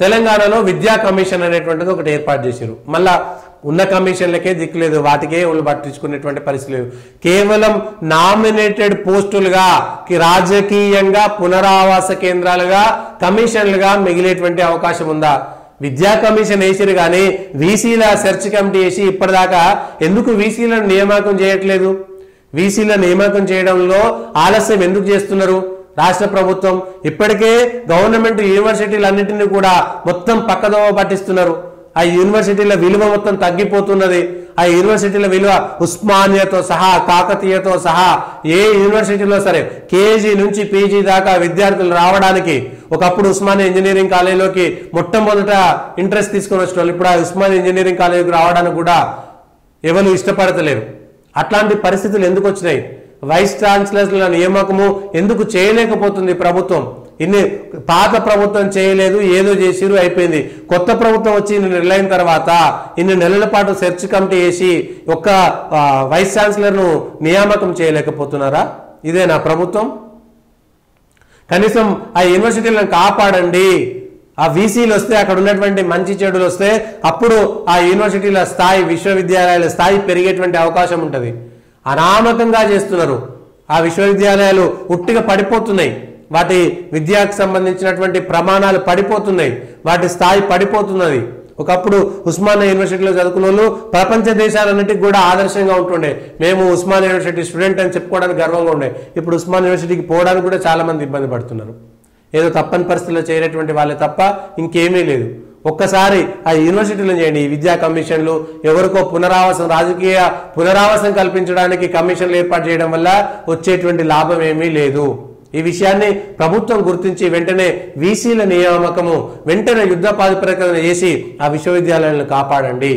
తెలంగాణలో విద్యా కమిషన్ అనేటువంటిది ఒకటి ఏర్పాటు చేశారు. మళ్ళా ఉన్న కమిషన్లకే దిక్కులేదు, వాటికే వాళ్ళు పట్టించుకునేటువంటి పరిస్థితి లేదు. కేవలం నామినేటెడ్ పోస్టులుగా రాజకీయంగా పునరావాస కేంద్రాలుగా కమిషన్లుగా మిగిలేటువంటి అవకాశం ఉందా? విద్యా కమిషన్ వేసిరు కానీ వీసీల సెర్చ్ కమిటీ వేసి ఇప్పటిదాకా ఎందుకు వీసీలను నియామకం చేయట్లేదు? వీసీల నియామకం చేయడంలో ఆలస్యం ఎందుకు చేస్తున్నారు రాష్ట్ర ప్రభుత్వం? ఇప్పటికే గవర్నమెంట్ యూనివర్సిటీలన్నింటినీ కూడా మొత్తం పక్కదోవ పట్టిస్తున్నారు. ఆ యూనివర్సిటీల విలువ మొత్తం తగ్గిపోతున్నది. ఆ యూనివర్సిటీల విలువ ఉస్మానియాతో సహా కాకతీయతో సహా ఏ యూనివర్సిటీలో సరే కేజీ నుంచి పీజీ దాకా విద్యార్థులు రావడానికి ఒకప్పుడు ఉస్మానియా ఇంజనీరింగ్ కాలేజీలోకి మొట్టమొదట ఇంట్రెస్ట్ తీసుకొని వచ్చిన వాళ్ళు ఇప్పుడు ఆ ఉస్మానియా ఇంజనీరింగ్ కాలేజీకి రావడానికి కూడా ఎవరు ఇష్టపడతలేరు. అట్లాంటి పరిస్థితులు ఎందుకు వచ్చినాయి? వైస్ ఛాన్సలర్ల నియామకము ఎందుకు చేయలేకపోతుంది ప్రభుత్వం? ఇన్ని పాత ప్రభుత్వం చేయలేదు, ఏదో చేసిరు అయిపోయింది. కొత్త ప్రభుత్వం వచ్చి ఇన్ని నెలలైన తర్వాత ఇన్ని నెలల పాటు సెర్చ్ కమిటీ వేసి ఒక్క వైస్ ఛాన్సలర్ను నియామకం చేయలేకపోతున్నారా? ఇదే నా ప్రభుత్వం? కనీసం ఆ యూనివర్సిటీలను కాపాడండి. ఆ వీసీలు వస్తే అక్కడ ఉన్నటువంటి మంచి చెడులు వస్తే అప్పుడు ఆ యూనివర్సిటీల స్థాయి విశ్వవిద్యాలయాల స్థాయి పెరిగేటువంటి అవకాశం ఉంటుంది. అనామకంగా చేస్తున్నారు. ఆ విశ్వవిద్యాలయాలు ఉట్టిగా పడిపోతున్నాయి. వాటి విద్యకు సంబంధించినటువంటి ప్రమాణాలు పడిపోతున్నాయి, వాటి స్థాయి పడిపోతున్నది. ఒకప్పుడు ఉస్మానియా యూనివర్సిటీలో చదువుకున్న వాళ్ళు ప్రపంచ దేశాలన్నిటికీ కూడా ఆదర్శంగా ఉంటుండే. మేము ఉస్మానియా యూనివర్సిటీ స్టూడెంట్ అని చెప్పుకోవడానికి గర్వంగా ఉండే. ఇప్పుడు ఉస్మానియా యూనివర్సిటీకి పోవడానికి కూడా చాలా మంది ఇబ్బంది పడుతున్నారు. ఏదో తప్పని పరిస్థితుల్లో చేరేటువంటి వాళ్ళే తప్ప ఇంకేమీ లేదు. ఒక్కసారి ఆ యూనివర్సిటీలను చేయండి. ఈ విద్యా కమిషన్లు ఎవరికో పునరావాసం, రాజకీయ పునరావాసం కల్పించడానికి కమిషన్లు ఏర్పాటు చేయడం వల్ల వచ్చేటువంటి లాభం ఏమీ లేదు. ఈ విషయాన్ని ప్రభుత్వం గుర్తించి వెంటనే వీసీల నియామకము వెంటనే యుద్ధ ప్రాతిపదికన చేసి ఆ విశ్వవిద్యాలయాలను కాపాడండి.